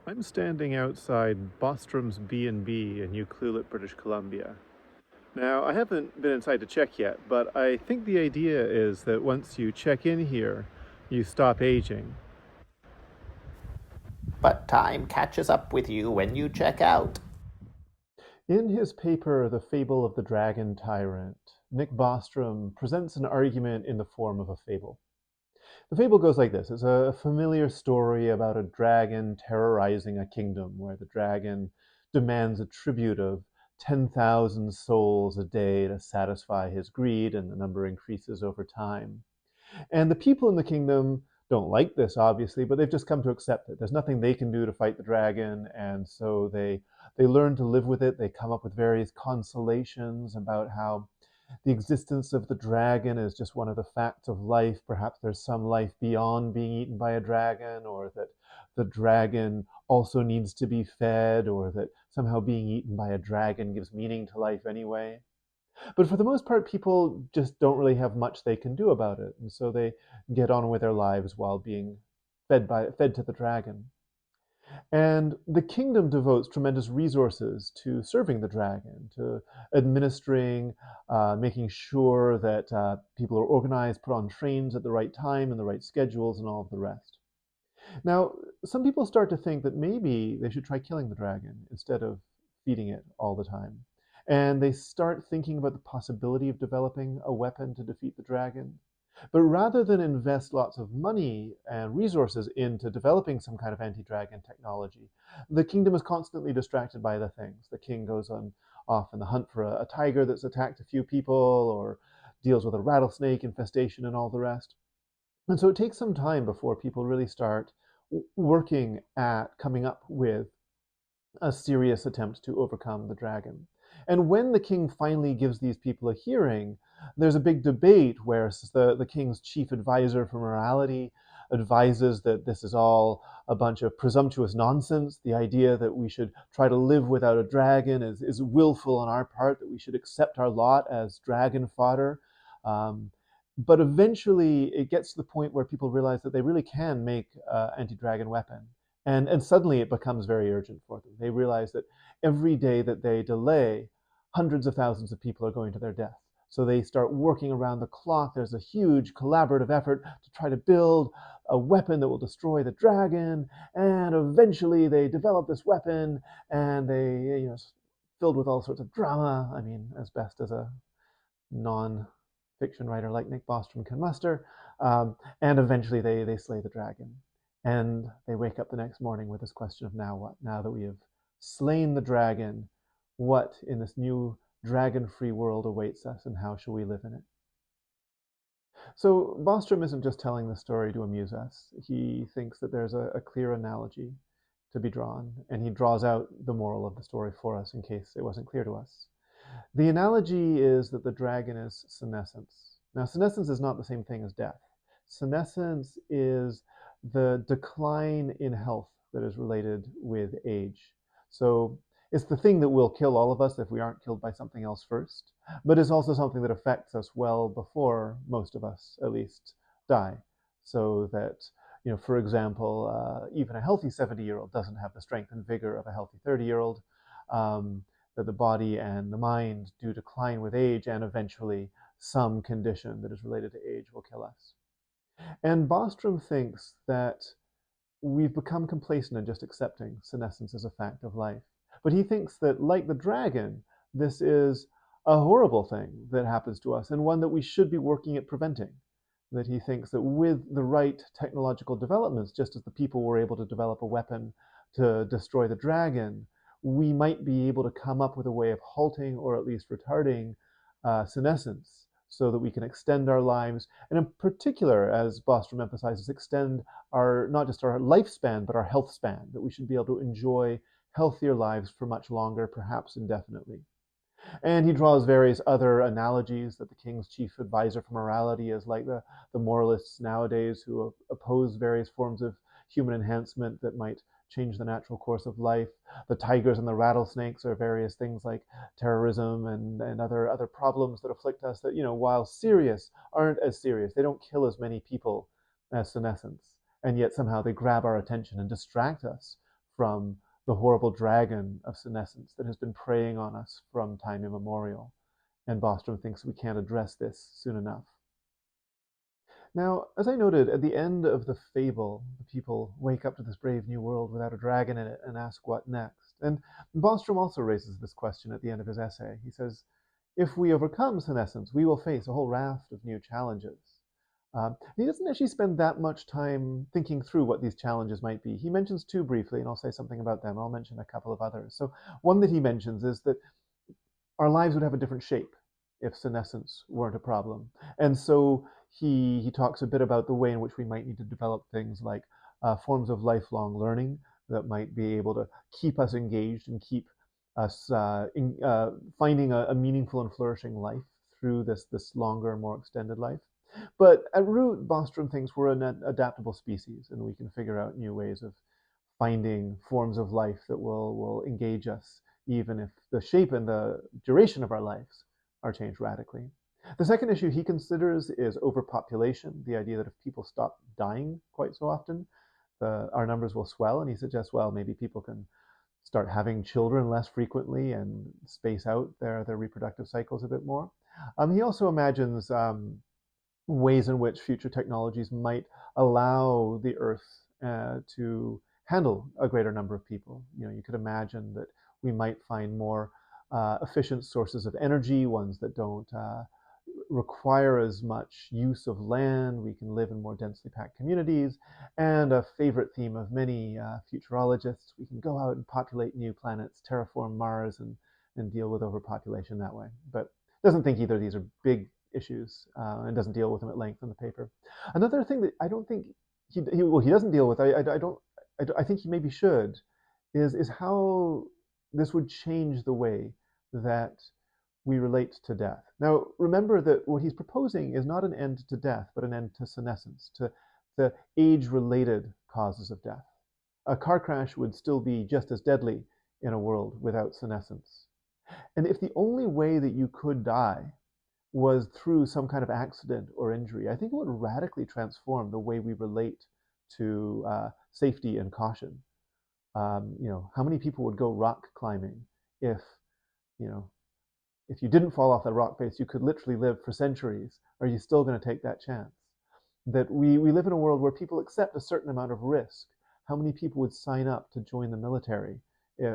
I'm standing outside Bostrom's B&B in Ucluelet, British Columbia. Now, I haven't been inside to check yet, but I think the idea is that once you check in here, you stop aging. But time catches up with you when you check out. In his paper, The Fable of the Dragon Tyrant, Nick Bostrom presents an argument in the form of a fable. The fable goes like this. It's a familiar story about a dragon terrorizing a kingdom where the dragon demands a tribute of 10,000 souls a day to satisfy his greed, and the number increases over time. And the people in the kingdom don't like this, obviously, but they've just come to accept it. There's nothing they can do to fight the dragon, and so they learn to live with it. They come up with various consolations about how the existence of the dragon is just one of the facts of life. Perhaps there's some life beyond being eaten by a dragon, or that the dragon also needs to be fed, or that somehow being eaten by a dragon gives meaning to life anyway. But for the most part, people just don't really have much they can do about it, and so they get on with their lives while being fed to the dragon. And the kingdom devotes tremendous resources to serving the dragon, to administering, making sure that people are organized, put on trains at the right time and the right schedules, and all of the rest. Now, some people start to think that maybe they should try killing the dragon instead of feeding it all the time. And they start thinking about the possibility of developing a weapon to defeat the dragon. But rather than invest lots of money and resources into developing some kind of anti-dragon technology, the kingdom is constantly distracted by other things. The king goes on off in the hunt for a tiger that's attacked a few people, or deals with a rattlesnake infestation and all the rest. And so it takes some time before people really start working at coming up with a serious attempt to overcome the dragon. And when the king finally gives these people a hearing, there's a big debate where the king's chief advisor for morality advises that this is all a bunch of presumptuous nonsense. The idea that we should try to live without a dragon is willful on our part, that we should accept our lot as dragon fodder. Um, but eventually, it gets to the point where people realize that they really can make an anti-dragon weapon. And suddenly it becomes very urgent for them. They realize that every day that they delay, hundreds of thousands of people are going to their death. So they start working around the clock. There's a huge collaborative effort to try to build a weapon that will destroy the dragon. And eventually they develop this weapon, and filled with all sorts of drama. I mean, as best as a non-fiction writer like Nick Bostrom can muster. And eventually they slay the dragon. And they wake up the next morning with this question of now what? Now that we have slain the dragon, what in this new dragon-free world awaits us, and how shall we live in it? So Bostrom isn't just telling the story to amuse us. He thinks that there's a clear analogy to be drawn, and he draws out the moral of the story for us in case it wasn't clear to us. The analogy is that the dragon is senescence. Now, senescence is not the same thing as death. Senescence is the decline in health that is related with age. So it's the thing that will kill all of us if we aren't killed by something else first, but it's also something that affects us well before most of us, at least, die. So that, for example, even a healthy 70-year-old doesn't have the strength and vigor of a healthy 30-year-old. That the body and the mind do decline with age, and eventually some condition that is related to age will kill us. And Bostrom thinks that we've become complacent in just accepting senescence as a fact of life. But he thinks that, like the dragon, this is a horrible thing that happens to us, and one that we should be working at preventing. That he thinks that with the right technological developments, just as the people were able to develop a weapon to destroy the dragon, we might be able to come up with a way of halting or at least retarding senescence so that we can extend our lives, and in particular, as Bostrom emphasizes, extend our not just our lifespan, but our health span, that we should be able to enjoy healthier lives for much longer, perhaps indefinitely. And he draws various other analogies that the king's chief advisor for morality is like the moralists nowadays who oppose various forms of human enhancement that might change the natural course of life. The tigers and the rattlesnakes are various things like terrorism and other problems that afflict us that, while serious, aren't as serious. They don't kill as many people as senescence. And yet somehow they grab our attention and distract us from the horrible dragon of senescence that has been preying on us from time immemorial. And Bostrom thinks we can't address this soon enough. Now, as I noted, at the end of the fable, the people wake up to this brave new world without a dragon in it and ask what next. And Bostrom also raises this question at the end of his essay. He says, if we overcome senescence, we will face a whole raft of new challenges. He doesn't actually spend that much time thinking through what these challenges might be. He mentions two briefly, and I'll say something about them. I'll mention a couple of others. So one that he mentions is that our lives would have a different shape if senescence weren't a problem. And so he talks a bit about the way in which we might need to develop things like forms of lifelong learning that might be able to keep us engaged and keep us finding a meaningful and flourishing life through this longer, more extended life. But at root, Bostrom thinks we're an adaptable species, and we can figure out new ways of finding forms of life that will engage us, even if the shape and the duration of our lives are changed radically. The second issue he considers is overpopulation, the idea that if people stop dying quite so often, our numbers will swell. And he suggests, well, maybe people can start having children less frequently and space out their reproductive cycles a bit more. He also imagines ways in which future technologies might allow the Earth to handle a greater number of people. You could imagine that we might find more efficient sources of energy, ones that don't require as much use of land. We can live in more densely packed communities. And a favorite theme of many futurologists, we can go out and populate new planets, terraform Mars, and deal with overpopulation that way. But doesn't think either of these are big issues and doesn't deal with them at length in the paper. Another thing that I don't think he doesn't deal with, I think he maybe should, is how this would change the way that we relate to death. Now, remember that what he's proposing is not an end to death, but an end to senescence, to the age-related causes of death. A car crash would still be just as deadly in a world without senescence. And if the only way that you could die was through some kind of accident or injury, I think it would radically transform the way we relate to safety and caution. How many people would go rock climbing if, if you didn't fall off that rock face, you could literally live for centuries. Are you still going to take that chance? That we live in a world where people accept a certain amount of risk. How many people would sign up to join the military?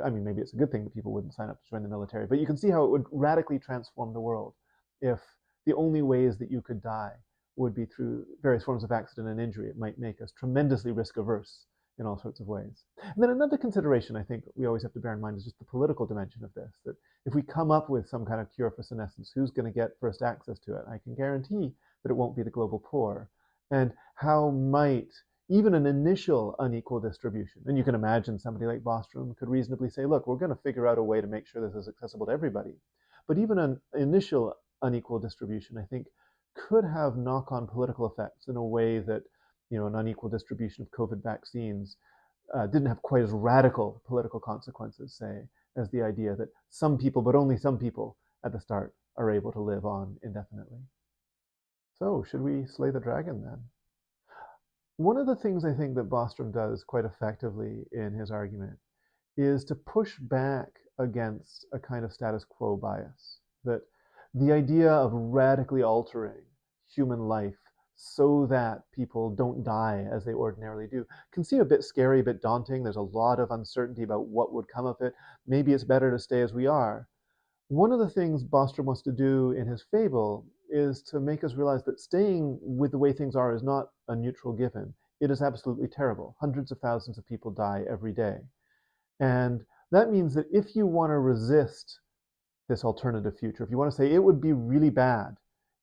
I mean, maybe it's a good thing that people wouldn't sign up to join the military, but you can see how it would radically transform the world if the only ways that you could die would be through various forms of accident and injury. It might make us tremendously risk averse in all sorts of ways. And then another consideration I think we always have to bear in mind is just the political dimension of this, that if we come up with some kind of cure for senescence, who's going to get first access to it? I can guarantee that it won't be the global poor. And how might even an initial unequal distribution, and you can imagine somebody like Bostrom could reasonably say, look, we're going to figure out a way to make sure this is accessible to everybody. But even an initial unequal distribution, I think, could have knock-on political effects in a way that an unequal distribution of COVID vaccines didn't have quite as radical political consequences, say, as the idea that some people, but only some people at the start, are able to live on indefinitely. So, should we slay the dragon then? One of the things I think that Bostrom does quite effectively in his argument is to push back against a kind of status quo bias, that the idea of radically altering human life so that people don't die as they ordinarily do can seem a bit scary, a bit daunting. There's a lot of uncertainty about what would come of it. Maybe it's better to stay as we are. One of the things Bostrom wants to do in his fable is to make us realize that staying with the way things are is not a neutral given. It is absolutely terrible. Hundreds of thousands of people die every day. And that means that if you want to resist this alternative future, if you want to say it would be really bad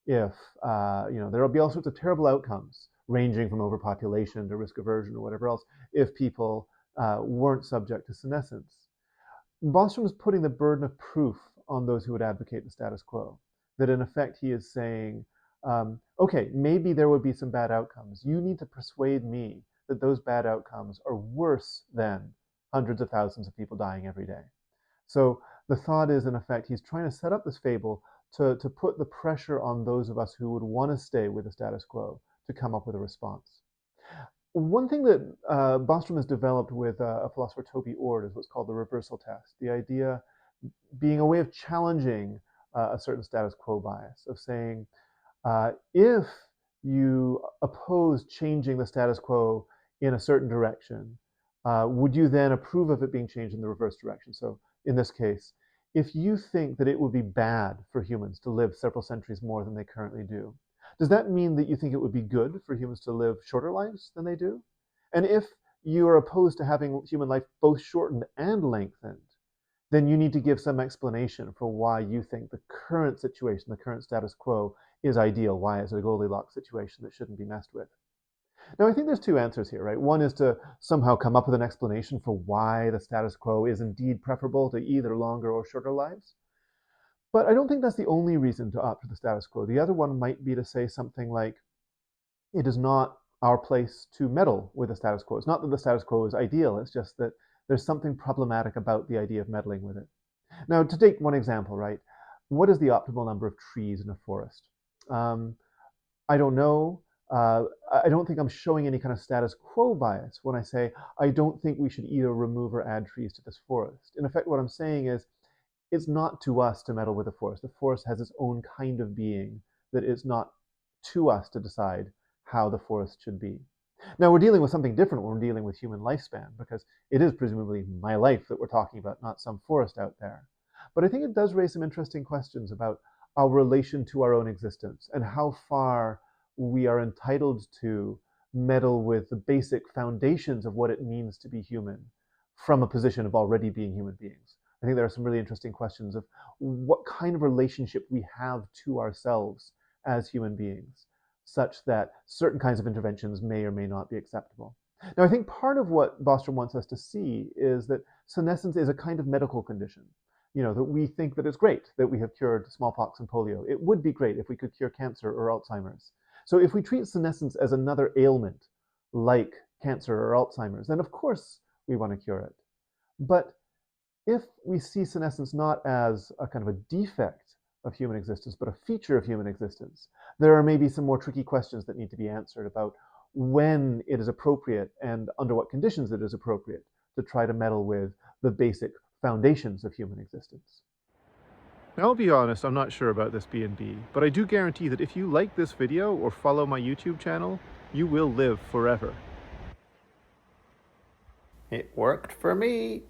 if there will be all sorts of terrible outcomes ranging from overpopulation to risk aversion or whatever else if people weren't subject to senescence. Bostrom is putting the burden of proof on those who would advocate the status quo. That in effect he is saying, okay, maybe there would be some bad outcomes. You need to persuade me that those bad outcomes are worse than hundreds of thousands of people dying every day. So the thought is, in effect, he's trying to set up this fable to put the pressure on those of us who would want to stay with the status quo to come up with a response. One thing that Bostrom has developed with a philosopher, Toby Ord, is what's called the reversal test. The idea being a way of challenging a certain status quo bias, of saying, if you oppose changing the status quo in a certain direction, would you then approve of it being changed in the reverse direction? So in this case, if you think that it would be bad for humans to live several centuries more than they currently do, does that mean that you think it would be good for humans to live shorter lives than they do? And if you are opposed to having human life both shortened and lengthened, then you need to give some explanation for why you think the current situation, the current status quo, is ideal, why it's a Goldilocks situation that shouldn't be messed with. Now, I think there's two answers here, right? One is to somehow come up with an explanation for why the status quo is indeed preferable to either longer or shorter lives. But I don't think that's the only reason to opt for the status quo. The other one might be to say something like, it is not our place to meddle with the status quo. It's not that the status quo is ideal, it's just that there's something problematic about the idea of meddling with it. Now, to take one example, right? What is the optimal number of trees in a forest? Um, I don't know. I don't think I'm showing any kind of status quo bias when I say I don't think we should either remove or add trees to this forest. In effect, what I'm saying is it's not to us to meddle with the forest. The forest has its own kind of being that it's not to us to decide how the forest should be. Now, we're dealing with something different when we're dealing with human lifespan, because it is presumably my life that we're talking about, not some forest out there. But I think it does raise some interesting questions about our relation to our own existence and how far we are entitled to meddle with the basic foundations of what it means to be human from a position of already being human beings. I think there are some really interesting questions of what kind of relationship we have to ourselves as human beings, such that certain kinds of interventions may or may not be acceptable. Now, I think part of what Bostrom wants us to see is that senescence is a kind of medical condition. You know, that we think that it's great that we have cured smallpox and polio. It would be great if we could cure cancer or Alzheimer's. So if we treat senescence as another ailment, like cancer or Alzheimer's, then of course we want to cure it. But if we see senescence not as a kind of a defect of human existence, but a feature of human existence, there are maybe some more tricky questions that need to be answered about when it is appropriate and under what conditions it is appropriate to try to meddle with the basic foundations of human existence. Now, I'll be honest, I'm not sure about this B&B, but I do guarantee that if you like this video or follow my YouTube channel, you will live forever. It worked for me.